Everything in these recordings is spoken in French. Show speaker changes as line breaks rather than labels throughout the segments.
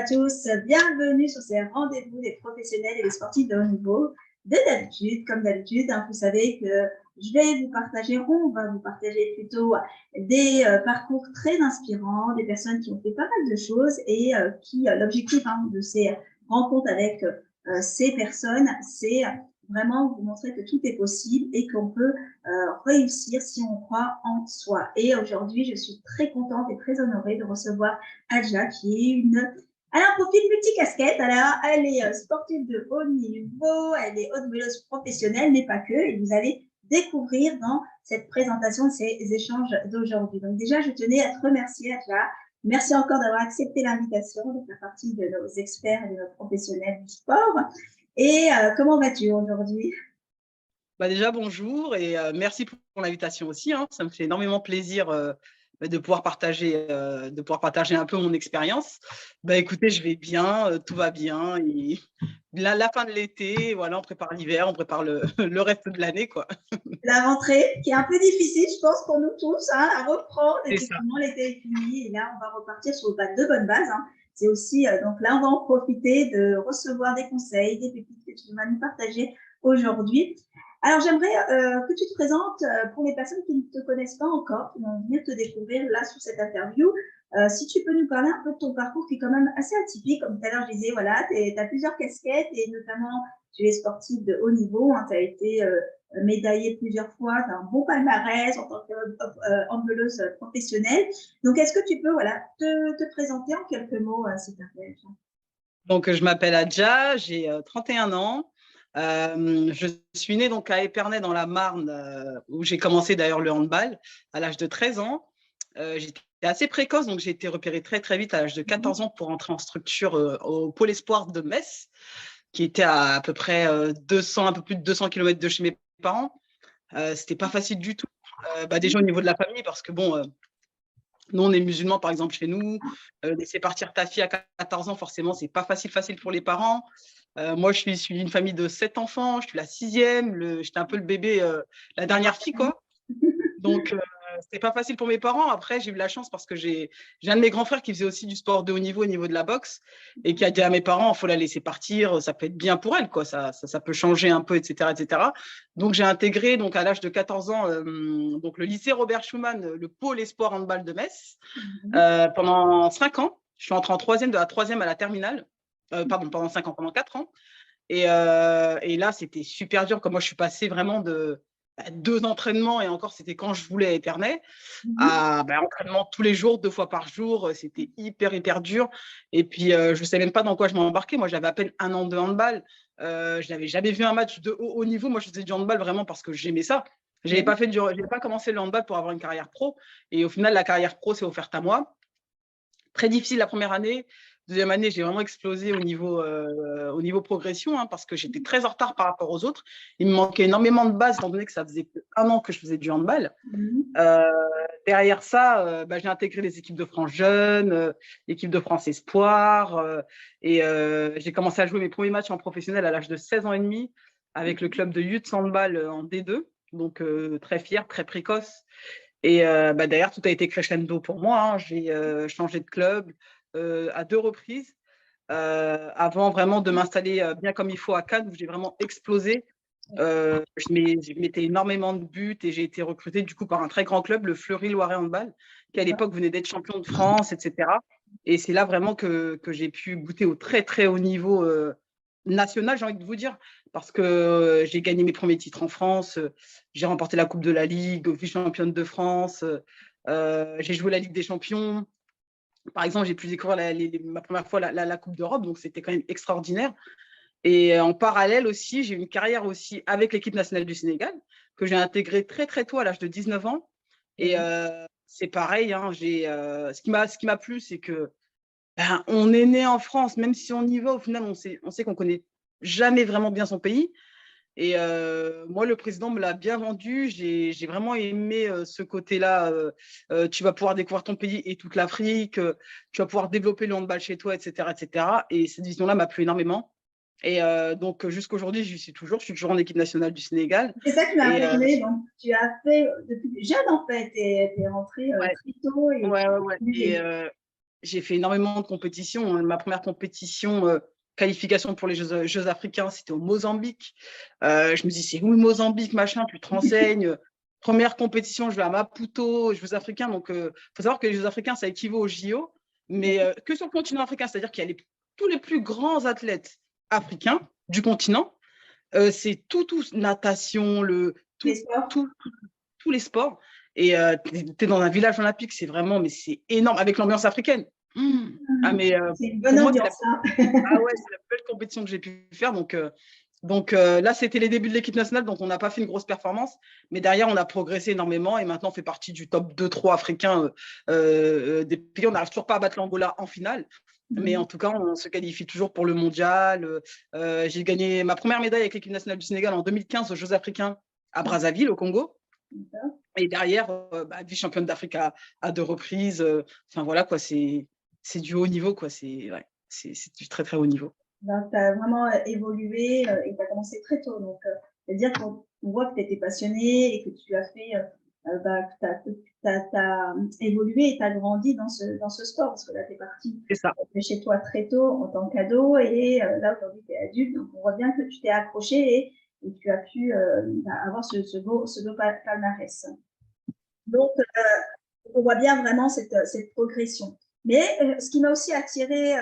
tous, bienvenue sur ces rendez-vous des professionnels et des sportifs de haut niveau. Comme d'habitude, hein, vous savez que on va vous partager plutôt des parcours très inspirants, des personnes qui ont fait pas mal de choses et l'objectif de ces rencontres avec ces personnes, c'est vraiment vous montrer que tout est possible et qu'on peut réussir si on croit en soi. Et aujourd'hui, je suis très contente et très honorée de recevoir Adja, elle a un profil multicasquette. Alors, elle est sportive de haut niveau, elle est haute véloce professionnelle, mais pas que. Et vous allez découvrir dans cette présentation de ces échanges d'aujourd'hui. Donc déjà, je tenais à te remercier, Adja. Merci encore d'avoir accepté l'invitation de faire partie de nos experts et de nos professionnels du sport. Et comment vas-tu aujourd'hui?
Déjà, bonjour et merci pour l'invitation aussi. Ça me fait énormément plaisir de pouvoir partager un peu mon expérience. Écoutez, je vais bien, tout va bien. Et la fin de l'été, voilà, on prépare l'hiver, on prépare le reste de l'année, quoi.
La rentrée, qui est un peu difficile, je pense, pour nous tous, à reprendre.
C'est ça.
Effectivement, l'été est fini et là, on va repartir sur de bonnes bases. C'est aussi, donc là, on va en profiter de recevoir des conseils, des pépites que tu vas nous partager aujourd'hui. Alors, j'aimerais que tu te présentes pour les personnes qui ne te connaissent pas encore, qui vont venir te découvrir là sur cette interview. Si tu peux nous parler un peu de ton parcours qui est quand même assez atypique. Comme tout à l'heure, je disais, voilà, tu as plusieurs casquettes et notamment, tu es sportive de haut niveau. Tu as été médaillée plusieurs fois, tu as un bon palmarès en tant qu'handballeuse professionnelle. Donc, est-ce que tu peux te présenter en quelques mots, s'il te plaît?
Donc, je m'appelle Adja, j'ai 31 ans. Je suis née donc à Épernay dans la Marne, où j'ai commencé d'ailleurs le handball à l'âge de 13 ans. J'étais assez précoce, donc j'ai été repérée très très vite à l'âge de 14 ans pour entrer en structure au Pôle Espoir de Metz, qui était à peu près un peu plus de 200 km de chez mes parents. C'était pas facile du tout. Déjà au niveau de la famille, parce que nous, on est musulmans, par exemple, chez nous. Laisser partir ta fille à 14 ans, forcément, c'est pas facile pour les parents. Moi, je suis issue d'une famille de 7 enfants. Je suis la 6e. J'étais un peu le bébé, la dernière fille, quoi. Donc, c'était pas facile pour mes parents. Après, j'ai eu la chance parce que j'ai un de mes grands frères qui faisait aussi du sport de haut niveau au niveau de la boxe et qui a dit à mes parents, il faut la laisser partir, ça peut être bien pour elle, quoi. Ça peut changer un peu, etc., etc. Donc, j'ai intégré donc, à l'âge de 14 ans donc, le lycée Robert Schumann, le pôle espoir handball de Metz, pendant 5 ans. Je suis entrée en troisième, de la troisième à la terminale. Pendant 5 ans, pendant 4 ans. Et là, c'était super dur. Comme moi, je suis passée vraiment de 2 entraînements, et encore, c'était quand je voulais à Épernay, à entraînement tous les jours, 2 fois par jour. C'était hyper, hyper dur. Et puis, je ne savais même pas dans quoi je m'embarquais. Moi, j'avais à peine 1 an de handball. Je n'avais jamais vu un match de haut niveau. Moi, je faisais du handball vraiment parce que j'aimais ça. Je n'avais pas commencé le handball pour avoir une carrière pro. Et au final, la carrière pro s'est offerte à moi. Très difficile la première année. Deuxième année, j'ai vraiment explosé au niveau progression, parce que j'étais très en retard par rapport aux autres. Il me manquait énormément de base, étant donné que ça faisait 1 an que je faisais du handball. Derrière ça, j'ai intégré les équipes de France Jeunes, l'équipe de France Espoir, et j'ai commencé à jouer mes premiers matchs en professionnel à l'âge de 16 ans et demi avec le club de Youth Handball en D2, donc très fier, très précoce. Et d'ailleurs, tout a été crescendo pour moi. J'ai changé de club à 2 reprises avant vraiment de m'installer bien comme il faut à Cannes, où j'ai vraiment explosé. Je mettais énormément de buts et j'ai été recrutée du coup par un très grand club, le Fleury-Loiret Handball, qui à l'époque venait d'être champion de France, etc. Et c'est là vraiment que j'ai pu goûter au très très haut niveau national, j'ai envie de vous dire, parce que j'ai gagné mes premiers titres en France, j'ai remporté la Coupe de la Ligue, vice-championne de France, j'ai joué la Ligue des Champions. Par exemple, j'ai pu découvrir ma première fois la Coupe d'Europe, donc c'était quand même extraordinaire. Et en parallèle aussi, j'ai eu une carrière aussi avec l'équipe nationale du Sénégal, que j'ai intégrée très très tôt à l'âge de 19 ans. Et c'est pareil, ce qui m'a plu, c'est que on est né en France, même si on y va, au final, on sait qu'on connaît jamais vraiment bien son pays. Et moi, le président me l'a bien vendu. J'ai vraiment aimé ce côté-là. Tu vas pouvoir découvrir ton pays et toute l'Afrique. Tu vas pouvoir développer le handball chez toi, etc., etc. Et cette vision-là m'a plu énormément. Et donc, jusqu'à aujourd'hui, je suis toujours en équipe nationale du Sénégal.
C'est ça qui m'a intégré. Donc, tu as fait depuis jeune, en fait, et tu es rentrée
Ouais,
très tôt.
ouais. j'ai fait énormément de compétitions. Ma première compétition, qualification pour les Jeux africains, c'était au Mozambique. Je me dis, c'est où le Mozambique, machin, tu te renseignes. Première compétition, je vais à Maputo, Jeux africains. Donc, il faut savoir que les Jeux africains, ça équivaut aux JO, mais que sur le continent africain, c'est-à-dire qu'il y a tous les plus grands athlètes africains du continent. C'est tout, natation,
Les sports.
tous les sports. Et tu es dans un village olympique, c'est vraiment, mais c'est énorme, avec l'ambiance africaine. Ah, mais
C'est une bonne
pour moi,
ambiance.
ah ouais, c'est la plus belle compétition que j'ai pu faire. Donc là, c'était les débuts de l'équipe nationale, donc on n'a pas fait une grosse performance. Mais derrière, on a progressé énormément et maintenant, on fait partie du top 2-3 africains des pays. On n'arrive toujours pas à battre l'Angola en finale. Mais en tout cas, on se qualifie toujours pour le mondial. J'ai gagné ma première médaille avec l'équipe nationale du Sénégal en 2015 aux Jeux africains à Brazzaville, au Congo. Et derrière, vice-championne d'Afrique à 2 reprises. Enfin, voilà, quoi, c'est du haut niveau, quoi. C'est du très, très haut niveau.
Donc, tu as vraiment évolué et tu as commencé très tôt. Donc, c'est-à-dire qu'on voit que tu étais passionné et que tu as fait, tu as évolué et tu as grandi dans ce sport parce que là, tu es parti de chez toi très tôt en tant qu'ado et là, aujourd'hui, tu es adulte. Donc, on voit bien que tu t'es accroché et tu as pu avoir ce beau palmarès. Donc, on voit bien vraiment cette progression. Mais ce qui m'a aussi attiré,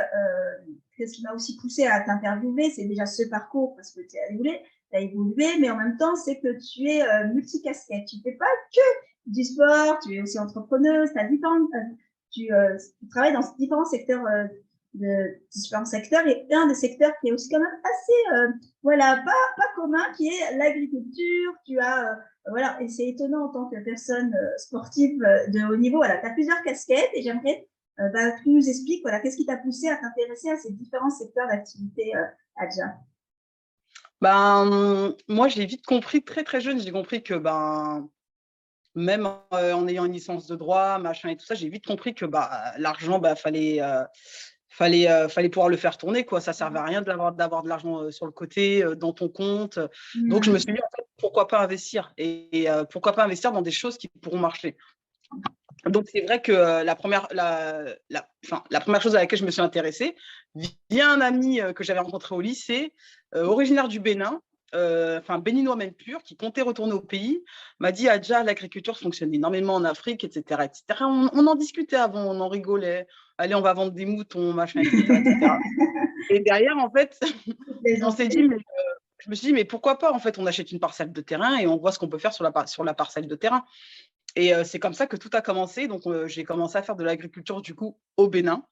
ce qui m'a aussi poussé à t'interviewer, c'est déjà ce parcours parce que tu as évolué, mais en même temps, c'est que tu es multicasquette. Tu ne fais pas que du sport, tu es aussi entrepreneuse, tu travailles dans différents secteurs, différents secteurs, et un des secteurs qui est aussi quand même assez, pas commun, qui est l'agriculture. Tu as voilà, et c'est étonnant en tant que personne sportive de haut niveau. Voilà, tu as plusieurs casquettes et j'aimerais que tu nous expliques qu'est-ce qui t'a poussé à t'intéresser à ces différents secteurs d'activité, Adja.
Moi, j'ai vite compris, très très jeune, j'ai compris que même en ayant une licence de droit, machin et tout ça, j'ai vite compris que l'argent, fallait pouvoir le faire tourner, quoi. Ça ne servait à rien d'avoir de l'argent sur le côté, dans ton compte. Donc, je me suis dit, en fait, pourquoi pas investir et pourquoi pas investir dans des choses qui pourront marcher. Donc, c'est vrai que la première chose à laquelle je me suis intéressée, via un ami que j'avais rencontré au lycée, originaire du Bénin, béninois même pur, qui comptait retourner au pays, m'a dit, Adja, l'agriculture fonctionne énormément en Afrique, etc. etc. On en discutait avant, on en rigolait. Allez, on va vendre des moutons, machin, etc. etc. Et derrière, en fait, on s'est dit, je me suis dit, mais pourquoi pas, en fait, on achète une parcelle de terrain et on voit ce qu'on peut faire sur la parcelle de terrain. Et c'est comme ça que tout a commencé. Donc, j'ai commencé à faire de l'agriculture, du coup, au Bénin.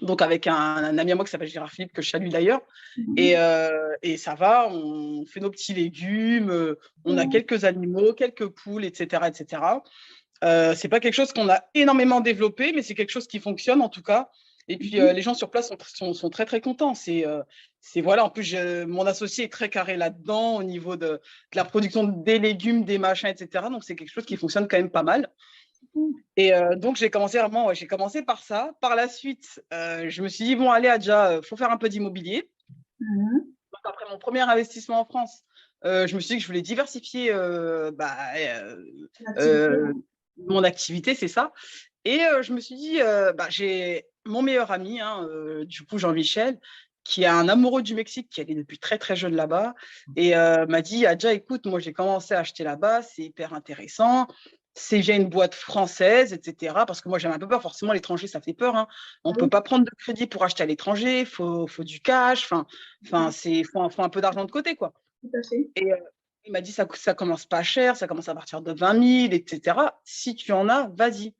Donc, avec un ami à moi qui s'appelle Gérard Philippe, que je salue d'ailleurs. Et ça va, on fait nos petits légumes, on a quelques animaux, quelques poules, etc. etc. C'est pas quelque chose qu'on a énormément développé, mais c'est quelque chose qui fonctionne en tout cas. Et puis, les gens sur place sont très, très contents. Voilà, en plus, mon associé est très carré là-dedans au niveau de la production des légumes, des machins, etc. Donc, c'est quelque chose qui fonctionne quand même pas mal. Et donc, j'ai commencé par ça. Par la suite, je me suis dit, bon, allez, Adja, il faut faire un peu d'immobilier. Donc, après mon premier investissement en France, je me suis dit que je voulais diversifier mon activité, c'est ça. Et je me suis dit, j'ai mon meilleur ami, du coup Jean-Michel, qui est un amoureux du Mexique, qui allait depuis très très jeune là-bas, et m'a dit, Adja, écoute, moi j'ai commencé à acheter là-bas, c'est hyper intéressant, j'ai une boîte française, etc. Parce que moi j'aime un peu peur, forcément l'étranger ça fait peur, hein. On ne peut pas prendre de crédit pour acheter à l'étranger, il faut du cash, faut un peu d'argent de côté, quoi.
Tout à fait.
Et il m'a dit, ça commence pas cher, ça commence à partir de 20 000, etc. Si tu en as, vas-y.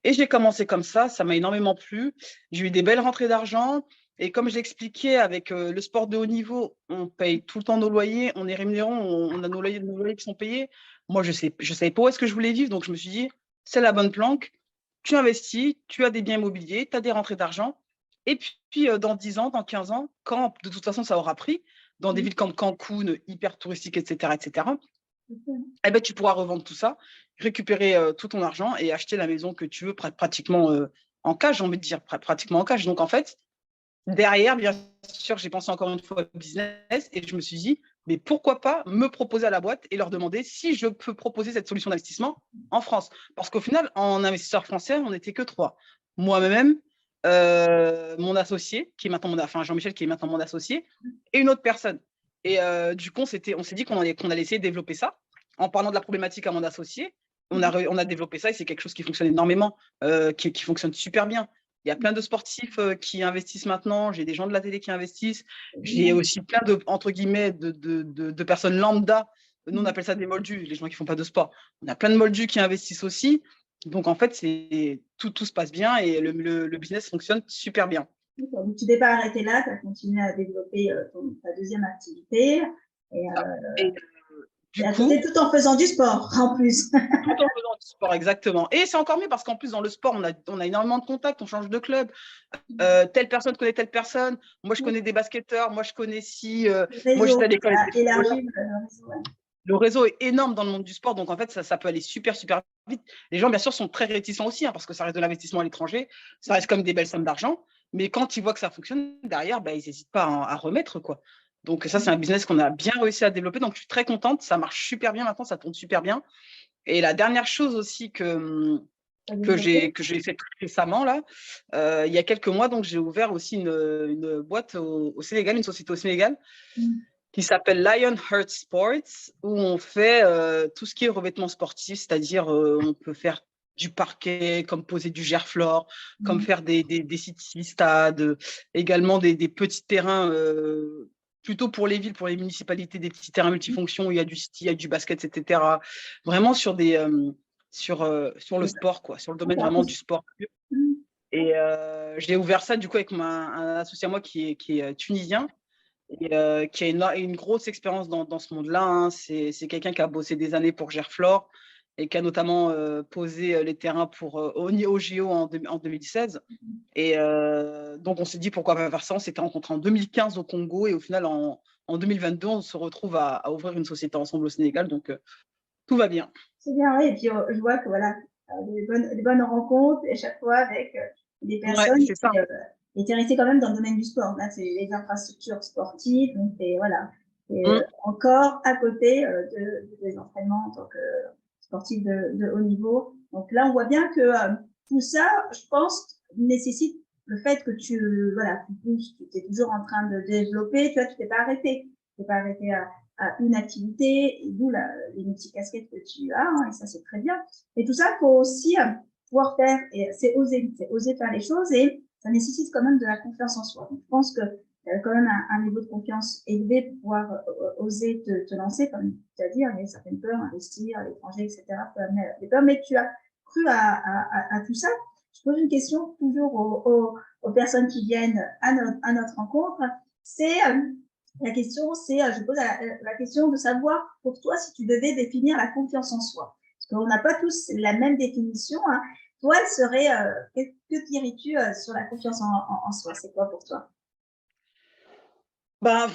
Et j'ai commencé comme ça m'a énormément plu. J'ai eu des belles rentrées d'argent. Et comme je l'expliquais, avec le sport de haut niveau, on paye tout le temps nos loyers, on est rémunérant, on a nos loyers qui sont payés. Moi, je savais pas où est-ce que je voulais vivre, donc je me suis dit, c'est la bonne planque, tu investis, tu as des biens immobiliers, tu as des rentrées d'argent. Et puis, dans 10 ans, dans 15 ans, quand de toute façon ça aura pris, dans des villes comme Cancun, hyper touristiques, etc., eh ben, tu pourras revendre tout ça, récupérer tout ton argent et acheter la maison que tu veux pratiquement en cash, j'ai envie de dire, pratiquement en cash. Donc, en fait, derrière, bien sûr, j'ai pensé encore une fois au business et je me suis dit, mais pourquoi pas me proposer à la boîte et leur demander si je peux proposer cette solution d'investissement en France. Parce qu'au final, en investisseurs français, on n'était que 3. Moi-même, mon associé, qui est maintenant Jean-Michel, qui est maintenant mon associé, et une autre personne. Et du coup, on s'est dit qu'on allait essayer de développer ça en parlant de la problématique à mon associé. On a développé ça et c'est quelque chose qui fonctionne énormément, qui fonctionne super bien. Il y a plein de sportifs qui investissent maintenant. J'ai des gens de la télé qui investissent. J'ai aussi plein de, entre guillemets, de personnes lambda. Nous, on appelle ça des moldus, les gens qui ne font pas de sport. On a plein de moldus qui investissent aussi. Donc, en fait, tout se passe bien et le business fonctionne super bien.
Donc, tu t'es pas arrêté là, tu as continué à développer ta deuxième activité. Et
du
coup, tout en faisant du sport, en plus.
Tout en faisant du sport, exactement. Et c'est encore mieux parce qu'en plus, dans le sport, on a énormément de contacts, on change de club. Telle personne connaît telle personne. Moi, je connais des basketteurs. Moi, je connais moi, j'étais à l'école. Le réseau est énorme dans le monde du sport. Donc, en fait, ça peut aller super, super vite. Les gens, bien sûr, sont très réticents aussi parce que ça reste de l'investissement à l'étranger. Ça reste comme des belles sommes d'argent. Mais quand ils voient que ça fonctionne, derrière, ils n'hésitent pas à remettre, quoi. Donc, ça, c'est un business qu'on a bien réussi à développer. Donc, je suis très contente. Ça marche super bien maintenant. Ça tourne super bien. Et la dernière chose aussi que j'ai fait récemment, là, il y a quelques mois, donc j'ai ouvert aussi une boîte au Sénégal, une société au Sénégal, qui s'appelle Lionheart Sports, où on fait tout ce qui est revêtement sportif, c'est-à-dire on peut faire du parquet, comme poser du gerflore, comme faire des city-stades, également des petits terrains plutôt pour les villes, pour les municipalités, des petits terrains multifonctions où il y a du ski, il y a du basket, etc. Vraiment sur sur le sport, quoi, sur le domaine vraiment du sport. Et j'ai ouvert ça du coup avec un associé à moi qui est tunisien et qui a une grosse expérience dans ce monde-là. Hein. C'est quelqu'un qui a bossé des années pour Gerflor et qui a notamment posé les terrains pour au JO en 2016. Et donc, on s'est dit pourquoi pas faire ça. On s'était rencontrés en 2015 au Congo et au final, en 2022, on se retrouve à ouvrir une société ensemble au Sénégal. Donc, tout va bien.
C'est bien, oui. Et puis, je vois que voilà, des bonnes rencontres et chaque fois avec des personnes qui étaient restées quand même dans le domaine du sport. Là, c'est les infrastructures sportives. Donc, voilà. Et encore à côté des entraînements en tant que sportif de haut niveau. Donc là, on voit bien que tout ça, je pense, nécessite le fait que tu es toujours en train de développer. Tu vois, tu t'es pas arrêté. Tu t'es pas arrêté à une activité, d'où les multi-casquettes que tu as, hein, et ça, c'est très bien. Et tout ça, il faut aussi pouvoir faire, et c'est oser faire les choses, et ça nécessite quand même de la confiance en soi. Donc, je pense que tu as quand même un niveau de confiance élevé pour pouvoir oser te lancer, comme tu as dit, il y a certaines peurs, investir à l'étranger, etc. peut amener des peurs, mais tu as cru à tout ça. Je pose une question toujours aux personnes qui viennent à notre rencontre, c'est la question, c'est, je pose la question de savoir pour toi si tu devais définir la confiance en soi. Parce qu'on n'a pas tous la même définition. Hein. Toi, elle serait, que dirais-tu sur la confiance en soi? C'est quoi pour toi?
Moi,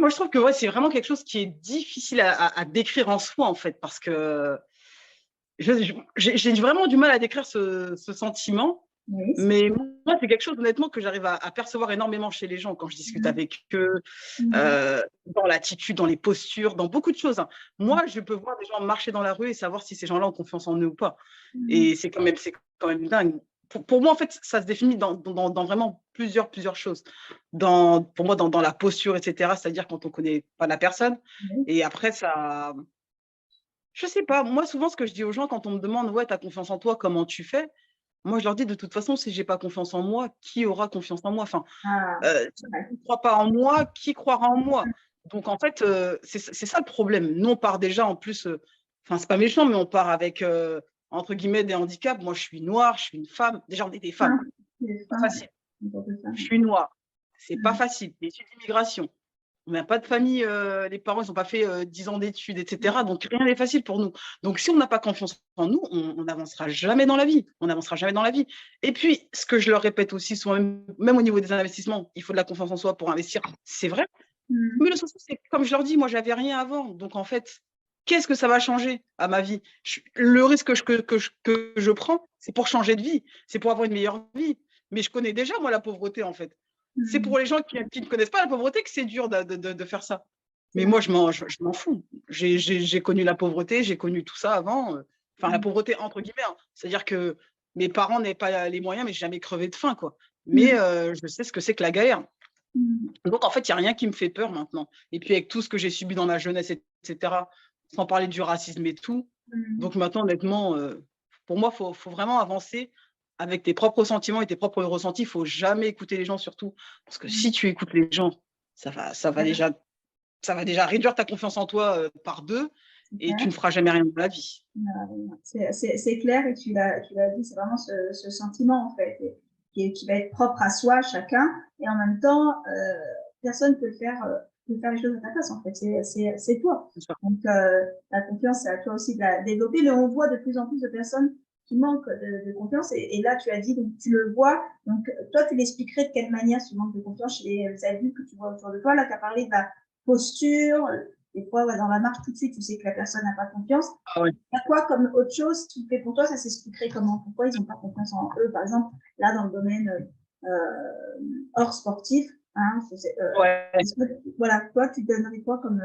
je trouve que c'est vraiment quelque chose qui est difficile à décrire en soi, en fait, parce que j'ai vraiment du mal à décrire ce sentiment. Oui, mais moi, c'est quelque chose, honnêtement, que j'arrive à percevoir énormément chez les gens quand je discute avec eux, dans l'attitude, dans les postures, dans beaucoup de choses. Hein. Moi, je peux voir des gens marcher dans la rue et savoir si ces gens-là ont confiance en eux ou pas. Et c'est quand même dingue. Pour moi, en fait, ça se définit dans vraiment plusieurs choses. Pour moi, dans la posture, etc., c'est-à-dire quand on ne connaît pas la personne. Et après, ça... Je sais pas. Moi, souvent, ce que je dis aux gens, quand on me demande « Ouais, tu as confiance en toi, comment tu fais ?» Moi, je leur dis, de toute façon, si je n'ai pas confiance en moi, qui aura confiance en moi? Enfin, si je ne crois pas en moi, qui croira en moi? Donc, en fait, c'est ça le problème. Nous, on part déjà, en plus, enfin, c'est pas méchant, mais on part avec, entre guillemets, des handicaps. Moi, je suis noire, je suis une femme. Déjà, on est des femmes. C'est pas facile. Je suis noire. C'est pas facile. Des études d'immigration. On n'a pas de famille, les parents, ils n'ont pas fait 10 ans d'études, etc. Donc, rien n'est facile pour nous. Donc, si on n'a pas confiance en nous, on n'avancera jamais dans la vie. On n'avancera jamais dans la vie. Et puis, ce que je leur répète aussi, souvent, même au niveau des investissements, il faut de la confiance en soi pour investir. C'est vrai. Mais le souci, c'est que, comme je leur dis, moi, je n'avais rien avant. Donc, en fait, qu'est-ce que ça va changer à ma vie? Le risque que je prends, c'est pour changer de vie. C'est pour avoir une meilleure vie. Mais je connais déjà, moi, la pauvreté, en fait. C'est pour les gens qui ne connaissent pas la pauvreté que c'est dur de faire ça. Mais moi, je m'en fous. J'ai connu la pauvreté, j'ai connu tout ça avant. Enfin, la pauvreté, entre guillemets. Hein. C'est-à-dire que mes parents n'avaient pas les moyens, mais j'ai jamais crevé de faim, quoi. mais je sais ce que c'est que la galère.
Mm.
Donc, en fait, il n'y a rien qui me fait peur maintenant. Et puis, avec tout ce que j'ai subi dans ma jeunesse, etc., sans parler du racisme et tout.
Mm.
Donc, maintenant, honnêtement, pour moi, faut vraiment avancer avec tes propres sentiments et tes propres ressentis. Il ne faut jamais écouter les gens, surtout. Parce que si
Mm.
tu écoutes les gens, ça va déjà réduire ta confiance en toi par 2 et tu ne feras jamais rien de la vie.
C'est clair et tu l'as dit, c'est vraiment ce sentiment en fait qui va être propre à soi, chacun, et en même temps, personne ne peut faire les choses à ta place en fait, c'est toi. Donc la confiance, c'est à toi aussi de la développer, mais on voit de plus en plus de personnes qui manquent de confiance et là tu as dit, donc tu le vois, donc toi tu l'expliquerais de quelle manière ce manque de confiance chez les adultes que tu vois autour de toi, là tu as parlé de la posture, des fois, dans la marche, tout de suite, tu sais que la personne n'a pas confiance.
Ah ouais.
Il y a quoi comme autre chose qui fait pour toi, ça s'expliquerait comment? Pourquoi ils n'ont pas confiance en eux? Par exemple, là, dans le domaine hors sportif, hein,
Ouais.
voilà, toi, tu donnerais quoi comme,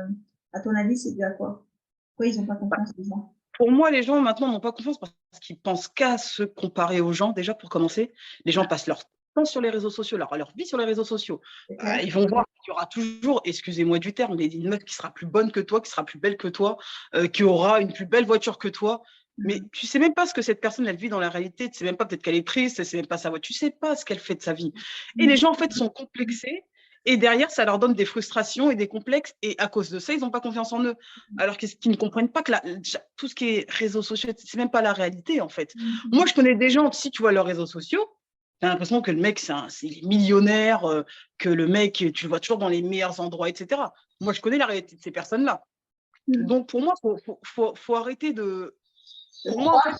à ton avis, c'est dû à quoi? Pourquoi ils n'ont pas confiance, les gens?
Pour moi, les gens maintenant n'ont pas confiance parce qu'ils pensent qu'à se comparer aux gens. Déjà, pour commencer, les gens passent leur temps sur les réseaux sociaux, leur vie sur les réseaux sociaux. Ils vont voir qu'il y aura toujours, excusez-moi du terme, mais une meuf qui sera plus bonne que toi, qui sera plus belle que toi, qui aura une plus belle voiture que toi. Mais tu sais même pas ce que cette personne, elle vit dans la réalité. Tu sais même pas, peut-être qu'elle est triste, c'est même pas sa voix. Tu sais pas ce qu'elle fait de sa vie. Et les gens, en fait, sont complexés. Et derrière, ça leur donne des frustrations et des complexes. Et à cause de ça, ils n'ont pas confiance en eux. Alors qu'ils ne comprennent pas que tout ce qui est réseaux sociaux, c'est même pas la réalité, en fait. Moi, je connais des gens, si tu vois leurs réseaux sociaux, tu as l'impression que le mec, c'est millionnaire, que le mec, tu le vois toujours dans les meilleurs endroits, etc. Moi, je connais la réalité de ces personnes-là. Donc, pour moi, faut arrêter de... Pour moi, en fait,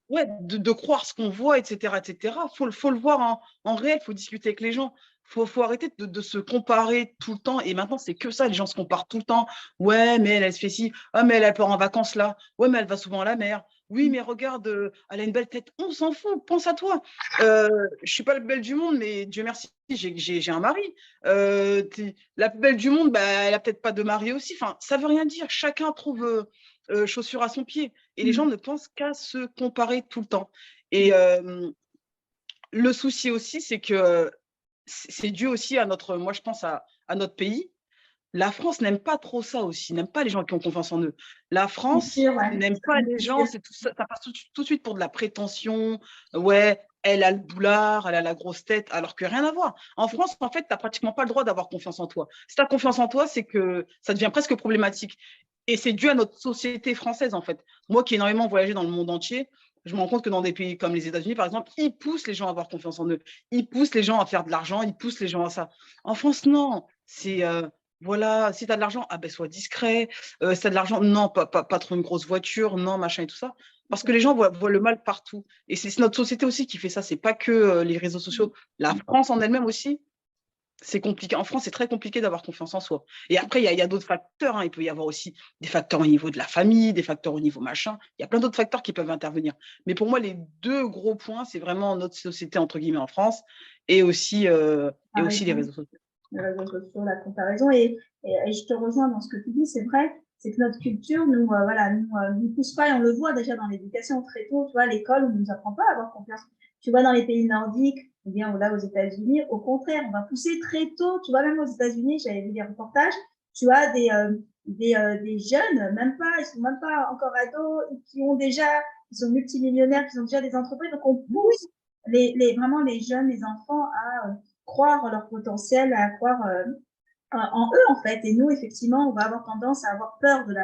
ouais, de croire ce qu'on voit, etc., etc. Faut le voir en réel, faut discuter avec les gens. Faut arrêter de se comparer tout le temps. Et maintenant, c'est que ça, les gens se comparent tout le temps. Ouais, mais elle se fait ci. Ah, mais elle part en vacances là. Ouais, mais elle va souvent à la mer. Oui, mais regarde, elle a une belle tête. On s'en fout, pense à toi. Je suis pas la plus belle du monde, mais Dieu merci, j'ai un mari. La plus belle du monde, bah, elle a peut-être pas de mari aussi. Enfin, ça veut rien dire. Chacun trouve chaussure à son pied. Et les gens ne pensent qu'à se comparer tout le temps. Et le souci aussi, c'est que c'est dû aussi à notre, moi je pense à notre pays. La France n'aime pas trop ça aussi, n'aime pas les gens qui ont confiance en eux. La France n'aime pas les gens, c'est tout ça passe tout de suite pour de la prétention. Ouais, elle a le boulard, elle a la grosse tête, alors que rien à voir. En France, en fait, tu n'as pratiquement pas le droit d'avoir confiance en toi. Si tu as confiance en toi, c'est que ça devient presque problématique. Et c'est dû à notre société française, en fait. Moi qui ai énormément voyagé dans le monde entier, je me rends compte que dans des pays comme les États-Unis, par exemple, ils poussent les gens à avoir confiance en eux. Ils poussent les gens à faire de l'argent, ils poussent les gens à ça. En France, non. C'est voilà, si tu as de l'argent, ah ben sois discret. Si tu as de l'argent, non, pas trop une grosse voiture, non, machin et tout ça. Parce que les gens voient le mal partout. Et c'est notre société aussi qui fait ça. C'est pas que les réseaux sociaux. La France en elle-même aussi, c'est compliqué. En France, c'est très compliqué d'avoir confiance en soi. Et après, il y a d'autres facteurs, hein. Il peut y avoir aussi des facteurs au niveau de la famille, des facteurs au niveau machin. Il y a plein d'autres facteurs qui peuvent intervenir. Mais pour moi, les 2 gros points, c'est vraiment notre société, entre guillemets, en France et aussi les réseaux sociaux.
Les réseaux sociaux, la comparaison. Et je te rejoins dans ce que tu dis, c'est vrai, c'est que notre culture nous pousse pas, et on le voit déjà dans l'éducation très tôt, tu vois, à l'école, on ne nous apprend pas à avoir confiance. Tu vois, dans les pays nordiques, ou bien là aux États-Unis, au contraire, on va pousser très tôt, tu vois, même aux États-Unis, j'avais vu des reportages, tu as des jeunes, même pas, ils sont même pas encore ados, qui sont multimillionnaires, qui ont déjà des entreprises, donc on pousse vraiment les jeunes, les enfants à croire leur potentiel, à croire en eux, en fait. Et nous, effectivement, on va avoir tendance à avoir peur de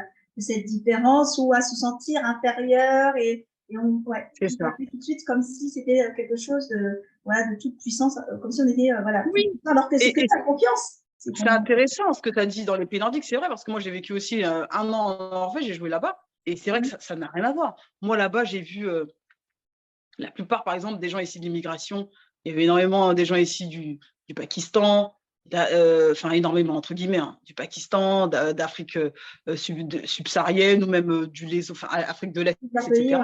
cette différence ou à se sentir inférieur et on fait tout de suite comme si c'était quelque chose de toute puissance, comme si on était,
oui.
Alors que c'est que la confiance.
C'est intéressant ce que tu as dit dans les pays nordiques, c'est vrai, parce que moi j'ai vécu aussi 1 an en Norvège, j'ai joué là-bas, et c'est vrai que ça n'a rien à voir. Moi là-bas, j'ai vu la plupart, par exemple, des gens ici de l'immigration, il y avait énormément des gens ici du Pakistan, enfin énormément entre guillemets, hein, du Pakistan, d'Afrique subsaharienne ou même enfin, Afrique de l'Est, etc.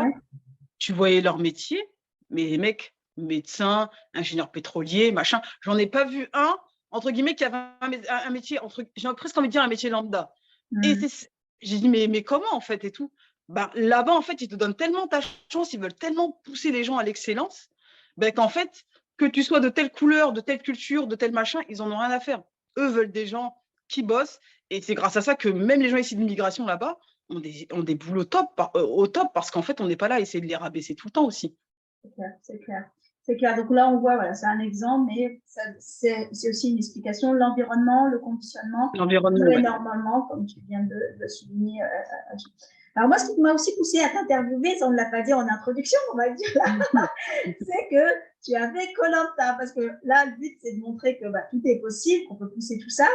Tu voyais leur métier, mais les mecs, médecins, ingénieurs pétroliers, machin, j'en ai pas vu un, entre guillemets, qui avait un métier, j'ai presque envie de dire un métier lambda. Et j'ai dit, mais comment en fait et tout? Bah, là-bas, en fait, ils te donnent tellement ta chance, ils veulent tellement pousser les gens à l'excellence, qu'en fait, que tu sois de telle couleur, de telle culture, de tel machin, ils en ont rien à faire. Eux veulent des gens qui bossent. Et c'est grâce à ça que même les gens ici d'immigration là-bas ont des boulots au top parce qu'en fait, on n'est pas là à essayer de les rabaisser tout le temps aussi.
C'est clair, c'est clair. C'est clair. Donc là, on voit, voilà, c'est un exemple, mais c'est aussi une explication. L'environnement, le conditionnement
L'environnement,
joue
ouais.
énormément, comme tu viens de le souligner. Alors moi, ce qui m'a aussi poussé à t'interviewer, ça on ne l'a pas dit en introduction, on va dire là, c'est que tu as fait Koh-Lanta, parce que là, le but, c'est de montrer que tout est possible, qu'on peut pousser tout ça,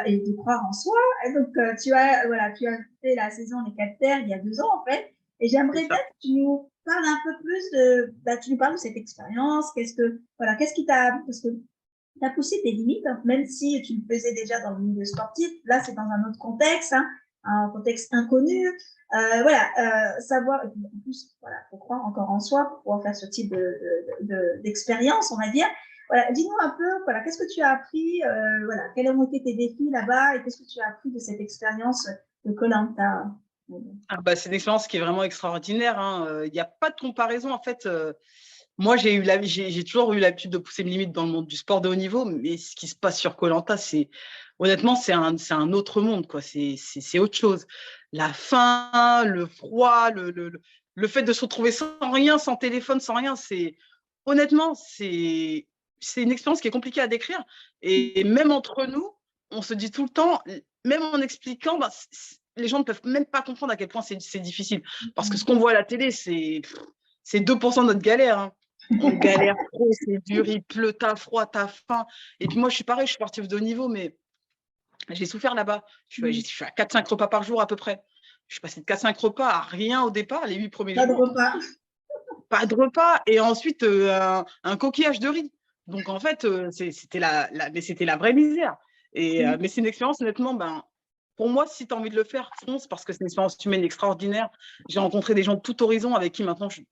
et de croire en soi. Et donc, tu as fait la saison Les 4 Terres il y a 2 ans, en fait, et j'aimerais bien que tu nous parles un peu plus tu nous parles de cette expérience, qu'est-ce qui t'a, parce que tu as poussé tes limites, hein, même si tu le faisais déjà dans le milieu sportif, là, c'est dans un autre contexte, hein, un contexte inconnu. Savoir, et en plus, faut croire encore en soi pour pouvoir faire ce type d'expérience, on va dire. Voilà, dis-nous un peu, qu'est-ce que tu as appris, quels ont été tes défis là-bas et qu'est-ce que tu as appris de cette expérience de Koh-Lanta?
C'est une expérience qui est vraiment extraordinaire. Il n'y a pas de comparaison. En fait, moi, j'ai toujours eu l'habitude de pousser mes limites dans le monde du sport de haut niveau, mais ce qui se passe sur Koh-Lanta, honnêtement, c'est un autre monde, quoi. C'est autre chose. La faim, le froid, le fait de se retrouver sans rien, sans téléphone, sans rien, honnêtement, c'est une expérience qui est compliquée à décrire. Et même entre nous, on se dit tout le temps, même en expliquant, les gens ne peuvent même pas comprendre à quel point c'est difficile. Parce que ce qu'on voit à la télé, c'est 2% de notre galère. Hein. On galère trop, c'est dur, il pleut, t'as froid, t'as faim. Et puis moi, je suis pareil, je suis sportive de haut niveau, mais j'ai souffert là-bas. Je suis à 4-5 repas par jour à peu près. Je suis passée de 4-5 repas à rien au départ, les 8 premiers
Pas
jours.
De repas.
Pas de repas. Et ensuite, un coquillage de riz. Donc en fait, c'était la vraie misère. Mais c'est une expérience, honnêtement, pour moi, si tu as envie de le faire, fonce, parce que c'est une expérience humaine extraordinaire. J'ai rencontré des gens de tout horizon avec qui maintenant je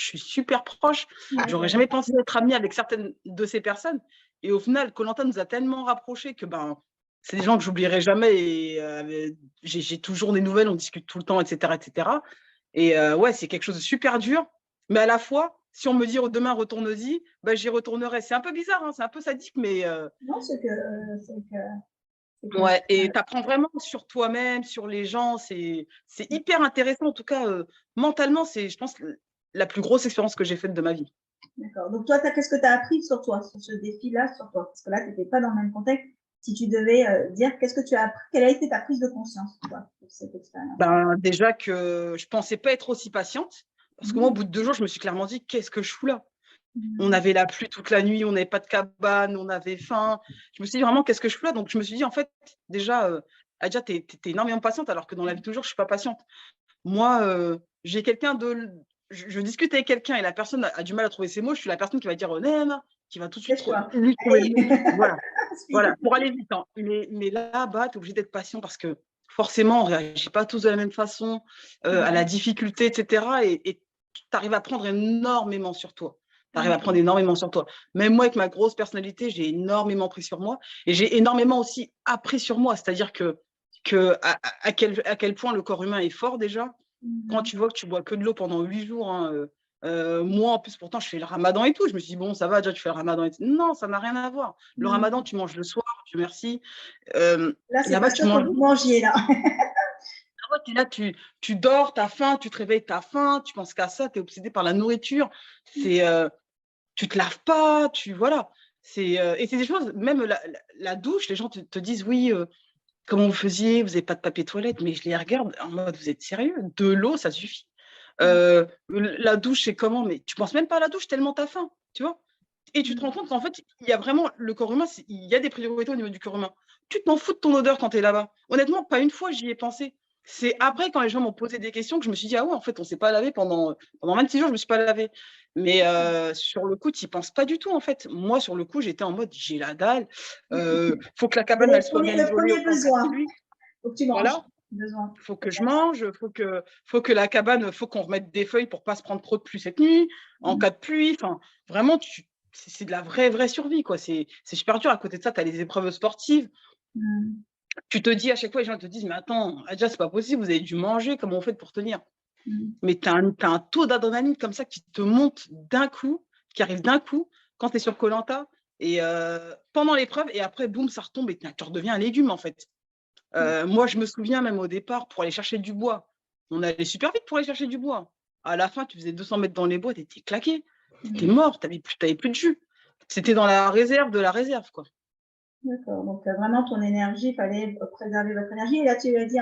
suis super proche. J'aurais jamais pensé être amie avec certaines de ces personnes. Et au final, Koh-Lanta nous a tellement rapprochés que c'est des gens que j'oublierai jamais. Et j'ai toujours des nouvelles, on discute tout le temps, etc. etc. Et c'est quelque chose de super dur. Mais à la fois, si on me dit demain retourne-y, j'y retournerai. C'est un peu bizarre, hein, c'est un peu sadique, mais
non, c'est que
ouais, et tu apprends vraiment sur toi-même, sur les gens. C'est hyper intéressant. En tout cas, mentalement, c'est, je pense, la plus grosse expérience que j'ai faite de ma vie.
D'accord. Donc, toi, qu'est-ce que tu as appris sur toi, sur ce défi-là, sur toi? Parce que là, tu n'étais pas dans le même contexte. Si tu devais dire, qu'est-ce que tu as appris? Quelle a été ta prise de conscience, toi, pour cette expérience?
Déjà que je ne pensais pas être aussi patiente. Parce que moi, au bout de 2 jours, je me suis clairement dit, qu'est-ce que je fous là? On avait la pluie toute la nuit, on n'avait pas de cabane, on avait faim. Je me suis dit vraiment, qu'est-ce que je fais là? Donc, je me suis dit, en fait, déjà, Adja, tu es énormément patiente, alors que dans la vie, toujours, je ne suis pas patiente. Moi, j'ai quelqu'un je discute avec quelqu'un et la personne a du mal à trouver ses mots. Je suis la personne qui va dire, qui va tout de suite lui trouver les mots. Voilà, pour aller vite. Hein. Mais là-bas, tu es obligé d'être patient parce que forcément, on ne réagit pas tous de la même façon à la difficulté, etc. Et tu arrives à prendre énormément sur toi. Même moi, avec ma grosse personnalité, j'ai énormément pris sur moi et j'ai énormément aussi appris sur moi. C'est-à-dire à quel point le corps humain est fort déjà. Quand tu vois que tu bois que de l'eau pendant 8 jours, hein, moi, en plus, pourtant, je fais le ramadan et tout. Je me suis dit, bon, ça va, déjà, tu fais le ramadan et tout. Non, ça n'a rien à voir. Le ramadan, tu manges le soir, Dieu merci.
Là, c'est pas
là-bas,
ça que vous mangiez, là.
Là, tu dors, tu as faim, tu te réveilles, tu as faim, tu penses qu'à ça, tu es obsédé par la nourriture. Tu te laves pas, voilà. Et c'est des choses, même la douche, les gens te disent, oui, comment vous faisiez, vous n'avez pas de papier toilette, mais je les regarde en mode, vous êtes sérieux? De l'eau, ça suffit. La douche, c'est comment? Mais tu penses même pas à la douche tellement tu as faim, tu vois? Et tu te rends compte qu'en fait, il y a vraiment le corps humain, il y a des priorités au niveau du corps humain. Tu t'en fous de ton odeur quand tu es là-bas. Honnêtement, pas une fois, j'y ai pensé. C'est après, quand les gens m'ont posé des questions, que je me suis dit, ah ouais, en fait, on ne s'est pas lavé pendant 26 jours, je ne me suis pas lavé. Mais sur le coup, tu n'y penses pas du tout, en fait. Moi, sur le coup, j'étais en mode, j'ai la dalle. Faut que la cabane, elle soit bien isolée.
Le premier besoin.
Faut que tu manges. Voilà. Faut que je mange, faut que la cabane, faut qu'on remette des feuilles pour pas se prendre trop de pluie cette nuit, en cas de pluie. Enfin, vraiment, c'est de la vraie survie, quoi. C'est super dur. À côté de ça, tu as les épreuves sportives. Tu te dis à chaque fois, les gens te disent, mais attends, Adja, c'est pas possible, vous avez dû manger, comment vous faites pour tenir? Mais tu as un taux d'adrénaline comme ça qui te monte d'un coup, qui arrive d'un coup. quand tu es sur koh et pendant l'épreuve, et après, boum, ça retombe et tu redeviens un légume, en fait. Moi, je me souviens même au départ, pour aller chercher du bois, on allait super vite pour aller chercher du bois. À la fin, tu faisais 200 mètres dans les bois, tu étais claqué. Tu es mort, tu n'avais plus de jus. C'était dans la réserve de la réserve, quoi.
D'accord, donc vraiment ton énergie, il fallait préserver votre énergie. Et là, tu as dit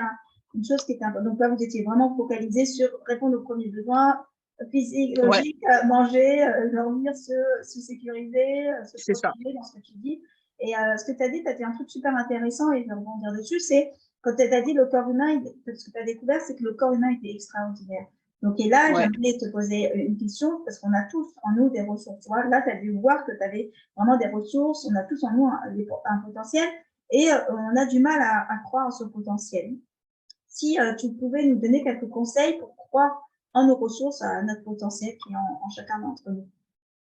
une chose qui était importante. Donc là, vous étiez vraiment focalisé sur répondre aux premiers besoins physiques,
Ouais,
logiques, manger, dormir, se sécuriser, se
c'est ça.
protéger dans ce que tu dis. Et ce que tu as dit, tu as dit un truc super intéressant et je vais rebondir dessus, c'est quand tu as dit le corps humain, ce que tu as découvert, c'est que le corps humain était extraordinaire. Donc, et là,
Ouais.
j'aimerais te poser une question parce qu'on a tous en nous des ressources. Tu vois, là, tu as dû voir que tu avais vraiment des ressources, on a tous en nous un potentiel et on a du mal à croire en ce potentiel. Si tu pouvais nous donner quelques conseils pour croire en nos ressources, à notre potentiel qui est en chacun d'entre nous,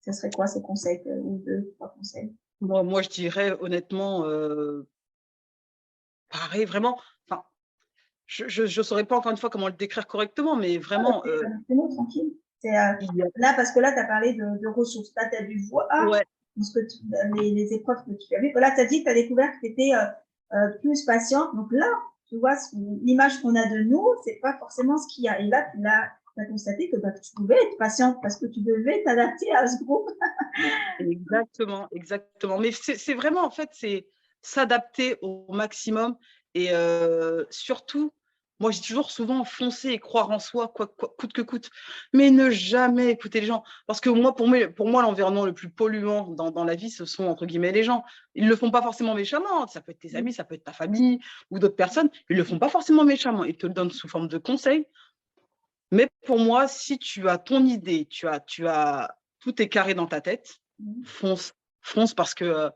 ce serait quoi ces conseils ou deux, trois conseils?
Moi, je dirais honnêtement, pareil, vraiment, enfin, je ne saurais pas encore une fois comment le décrire correctement, mais vraiment,
C'est bon, tranquille.
il y a
Là, parce que là, tu as parlé de ressources. Là, tu as dû voir
ouais,
ce que les épreuves que tu as vues. Là, tu as dit que tu as découvert que tu étais plus patiente. Donc là, tu vois, l'image qu'on a de nous, c'est pas forcément ce qu'il y a. Et là, tu as constaté que tu pouvais être patiente parce que tu devais t'adapter à ce groupe.
exactement, exactement. Mais c'est vraiment, en fait, c'est s'adapter au maximum et surtout, moi, je dis toujours souvent foncer et croire en soi, coûte que coûte. Mais ne jamais écouter les gens. Parce que moi, pour moi l'environnement le plus polluant dans la vie, ce sont, entre guillemets, les gens. Ils ne le font pas forcément méchamment. Ça peut être tes amis, ça peut être ta famille ou d'autres personnes. Ils ne le font pas forcément méchamment. Ils te le donnent sous forme de conseils. Mais pour moi, si tu as ton idée, tout est carré dans ta tête, fonce, fonce parce que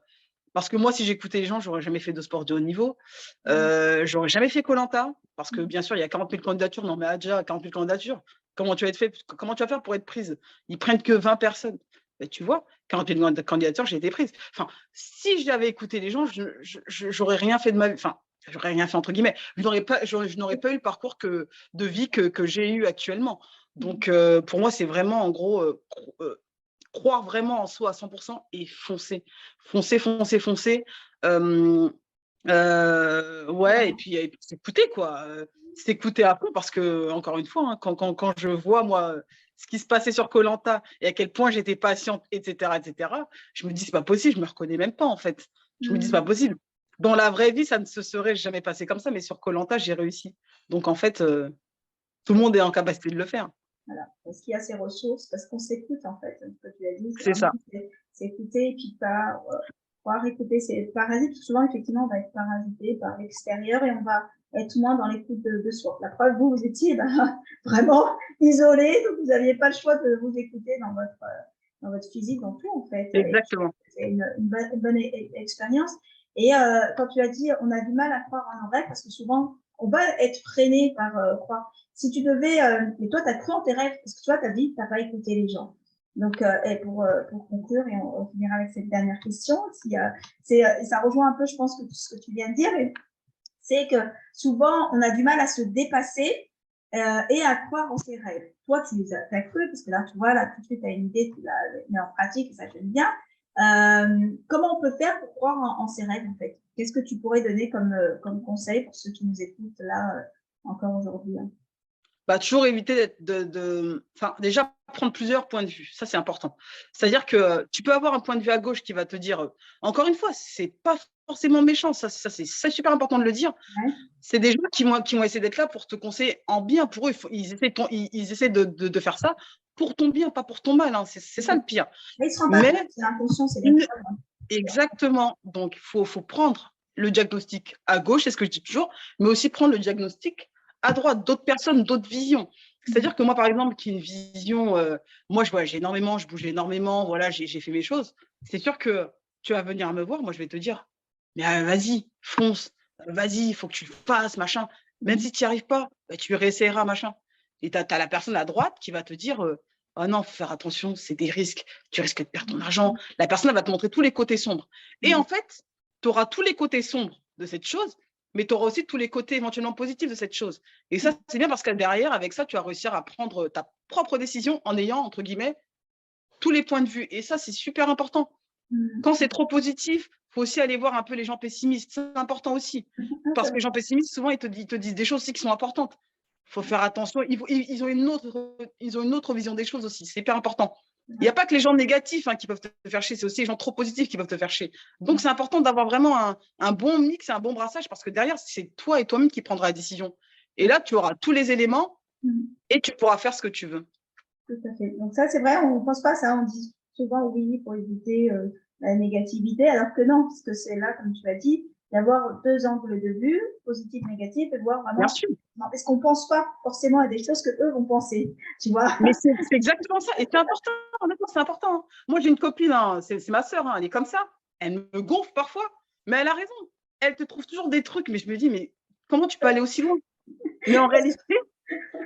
moi, si j'écoutais les gens, j'aurais jamais fait de sport de haut niveau. J'aurais jamais fait koh parce que bien sûr, il y a 40 000 candidatures. Non, mais déjà, 40 000 candidatures, comment tu vas faire pour être prise? Ils prennent que 20 personnes. Mais tu vois, 40 000 candidatures, j'ai été prise. Enfin, si j'avais écouté les gens, j'aurais rien fait de ma vie. Enfin, j'aurais rien fait entre guillemets. Je n'aurais pas eu le parcours de vie que j'ai eu actuellement. Donc, pour moi, c'est vraiment en gros croire vraiment en soi à 100% et foncer. Foncer, foncer, foncer. Ouais, et puis s'écouter, quoi. S'écouter à fond parce que, encore une fois, hein, quand je vois, moi, ce qui se passait sur koh et à quel point j'étais patiente, etc., je me dis, c'est pas possible, je me reconnais même pas, en fait. Je me dis, c'est pas possible. Dans la vraie vie, ça ne se serait jamais passé comme ça, mais sur koh j'ai réussi. Donc, en fait, tout le monde est en capacité de le faire.
Voilà, parce qu'il y a ces ressources, parce qu'on s'écoute en fait. Ce que tu as dit,
C'est ça.
c'est écouter et puis pas pouvoir écouter ces parasites. Souvent, effectivement, on va être parasité par l'extérieur et on va être moins dans l'écoute de soi. La preuve, vous étiez vraiment isolé, donc vous n'aviez pas le choix de vous écouter dans votre physique, dans tout en fait.
Exactement.
C'est une bonne expérience. Et quand tu as dit, on a du mal à croire en nos rêves parce que souvent, on va être freiné par croire. Si tu devais, et toi, tu as cru en tes rêves, parce que toi, tu as dit que tu n'as pas écouté les gens. Donc, et pour conclure, et on finira avec cette dernière question, ça rejoint un peu, je pense, que ce que tu viens de dire, c'est que souvent, on a du mal à se dépasser et à croire en ses rêves. Toi, tu les as cru, parce que là, tu vois, là, tout de suite, tu as une idée, tu l'as mis en pratique, et ça, j'aime bien. Comment on peut faire pour croire en ses rêves, en fait? Qu'est-ce que tu pourrais donner comme conseil pour ceux qui nous écoutent là, encore aujourd'hui?
Bah, toujours éviter enfin, déjà prendre plusieurs points de vue. Ça, c'est important. C'est-à-dire que tu peux avoir un point de vue à gauche qui va te dire, encore une fois, c'est pas forcément méchant. Ça c'est super important de le dire.
Ouais.
C'est des gens qui vont essayer d'être là pour te conseiller en bien. Pour eux, ils essaient de faire ça pour ton bien, pas pour ton mal. Hein. C'est ça le pire.
Mais ils ne se rendent pas
Mais
compte, c'est l'inconscient, c'est les choses.
exactement. Donc, il faut prendre le diagnostic à gauche, c'est ce que je dis toujours, mais aussi prendre le diagnostic à droite, d'autres personnes, d'autres visions. C'est-à-dire que moi, par exemple, qui ai une vision, moi, j'ai énormément, je bouge énormément, voilà, j'ai fait mes choses. C'est sûr que tu vas venir me voir, moi, je vais te dire, mais vas-y, fonce, vas-y, il faut que tu le fasses, machin. Même si tu n'y arrives pas, bah, tu réessayeras, machin. Et tu as la personne à droite qui va te dire, oh non, faut faire attention, c'est des risques, tu risques de perdre ton argent. La personne elle va te montrer tous les côtés sombres. Et en fait, tu auras tous les côtés sombres de cette chose, mais tu auras aussi tous les côtés éventuellement positifs de cette chose. Et ça, c'est bien parce que derrière, avec ça, tu vas réussir à prendre ta propre décision en ayant, entre guillemets, tous les points de vue. Et ça, c'est super important. Quand c'est trop positif, il faut aussi aller voir un peu les gens pessimistes. C'est important aussi. Parce que les gens pessimistes, souvent, ils te disent des choses aussi qui sont importantes. Il faut faire attention. Ils ont une autre vision des choses aussi. C'est hyper important. Il n'y a pas que les gens négatifs qui peuvent te faire chier, c'est aussi les gens trop positifs qui peuvent te faire chier. Donc, c'est important d'avoir vraiment un bon mix et un bon brassage parce que derrière, c'est toi et toi-même qui prendras la décision. Et là, tu auras tous les éléments et tu pourras faire ce que tu veux.
Tout à fait. Donc ça, c'est vrai, on ne pense pas ça. On dit souvent oui pour éviter la négativité, alors que non, parce que c'est là, comme tu as dit, d'avoir deux angles de vue, positif, négatif, et de voir vraiment.
Bien sûr.
Non, parce qu'on ne pense pas forcément à des choses que eux vont penser, tu vois.
Mais c'est exactement ça. Et c'est important, honnêtement, c'est important. Moi, j'ai une copine, c'est ma sœur, elle est comme ça. Elle me gonfle parfois, mais elle a raison. Elle te trouve toujours des trucs, mais je me dis, mais comment tu peux aller aussi loin? Mais en réalité,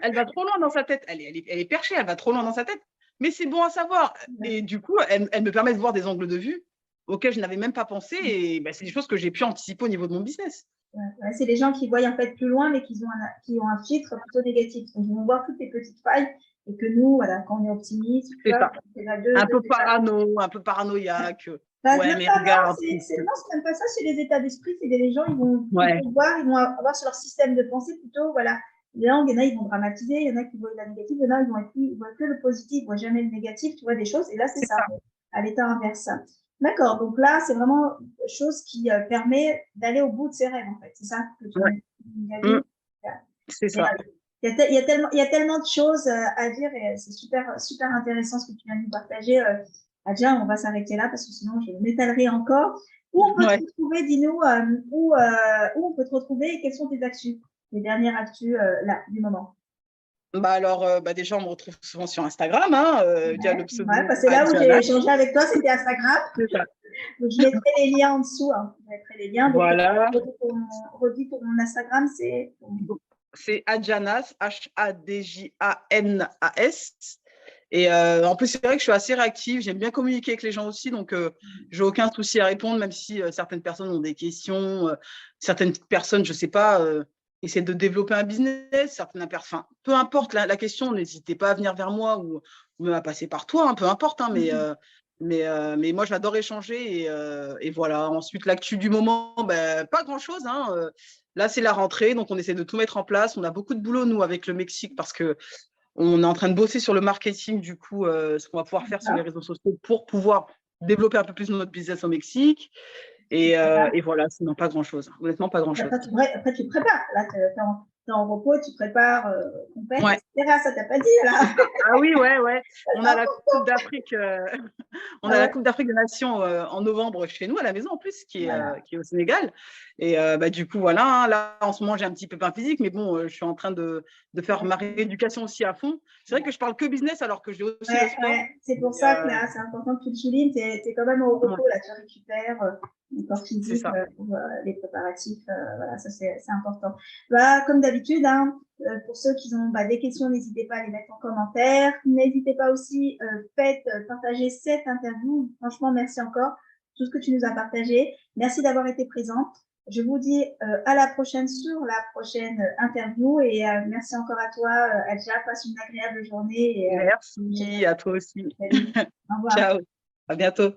elle va trop loin dans sa tête. Elle est perchée, elle va trop loin dans sa tête. Mais c'est bon à savoir. Et du coup, elle me permet de voir des angles de vue auxquels je n'avais même pas pensé. Et c'est des choses que j'ai pu anticiper au niveau de mon business.
Ouais, c'est les gens qui voient en fait plus loin, mais qui ont un filtre plutôt négatif. Donc, ils vont voir toutes les petites failles et que nous, voilà, quand on est optimiste,
C'est ça. Un peu parano, un peu paranoïaque. Ouais, mais regarde.
Non, c'est même pas ça, c'est les états d'esprit. C'est les gens, ils vont voir, ils vont avoir sur leur système de pensée plutôt, voilà. Il y en a, ils vont dramatiser, il y en a qui voient la négative, il y en a, ils voient que le positif, ils voient jamais le négatif, tu vois, des choses. Et là, c'est ça, à l'état inverse. D'accord, donc là, c'est vraiment chose qui permet d'aller au bout de ses rêves, en fait. C'est ça que tu as dit.
C'est ça.
Il y a tellement de choses à dire et c'est super, super intéressant ce que tu viens de nous partager. Adja, on va s'arrêter là parce que sinon, je m'étalerai encore. Où on peut te retrouver, dis-nous, où on peut te retrouver et quelles sont tes actus, les dernières actus là, du moment?
Alors, déjà, on me retrouve souvent sur Instagram, via le pseudo.
C'est là où j'ai échangé avec toi, c'était Instagram. Donc, je mettrai les liens en dessous. Je mettrai les liens. Donc,
voilà.
Redis pour mon Instagram,
c'est Adjanas, Hadjanas. Et en plus, c'est vrai que je suis assez réactive, j'aime bien communiquer avec les gens aussi, donc j'ai aucun souci à répondre, même si certaines personnes ont des questions, certaines personnes, je ne sais pas, essaient de développer un business, certaines personnes, peu importe la question, n'hésitez pas à venir vers moi ou même à passer par toi, peu importe, mais moi, j'adore échanger et voilà. Ensuite, l'actu du moment, pas grand-chose. Là, c'est la rentrée, donc on essaie de tout mettre en place. On a beaucoup de boulot, nous, avec le Mexique, parce qu'on est en train de bosser sur le marketing, du coup, ce qu'on va pouvoir faire sur les réseaux sociaux pour pouvoir développer un peu plus notre business au Mexique. Et voilà, sinon, pas grand-chose. Honnêtement, pas grand-chose.
Après, tu prépares. Là, tu es en repos, tu prépares compète, etc. Ça t'a pas dit, là?
Ah oui, ouais. On a la Coupe d'Afrique. On a la Coupe d'Afrique des Nations en novembre chez nous, à la maison, en plus, qui est au Sénégal. Et du coup, voilà. Là, en ce moment, j'ai un petit peu pain physique, mais bon, je suis en train de faire ma rééducation aussi à fond. C'est vrai que je parle que business alors que j'ai aussi le sport.
C'est pour ça que là, c'est important que tu le soulignes. Tu es quand même au repos, là, tu récupères le corps physique pour les préparatifs. Voilà, ça, c'est important. Comme d'habitude, pour ceux qui ont des questions, n'hésitez pas à les mettre en commentaire. N'hésitez pas aussi, partager cette interview. Franchement, merci encore pour tout ce que tu nous as partagé. Merci d'avoir été présente. Je vous dis à la prochaine sur la prochaine interview et merci encore à toi, Adja. Passe une agréable journée.
Merci à toi aussi.
Salut. Au revoir.
Ciao. À bientôt.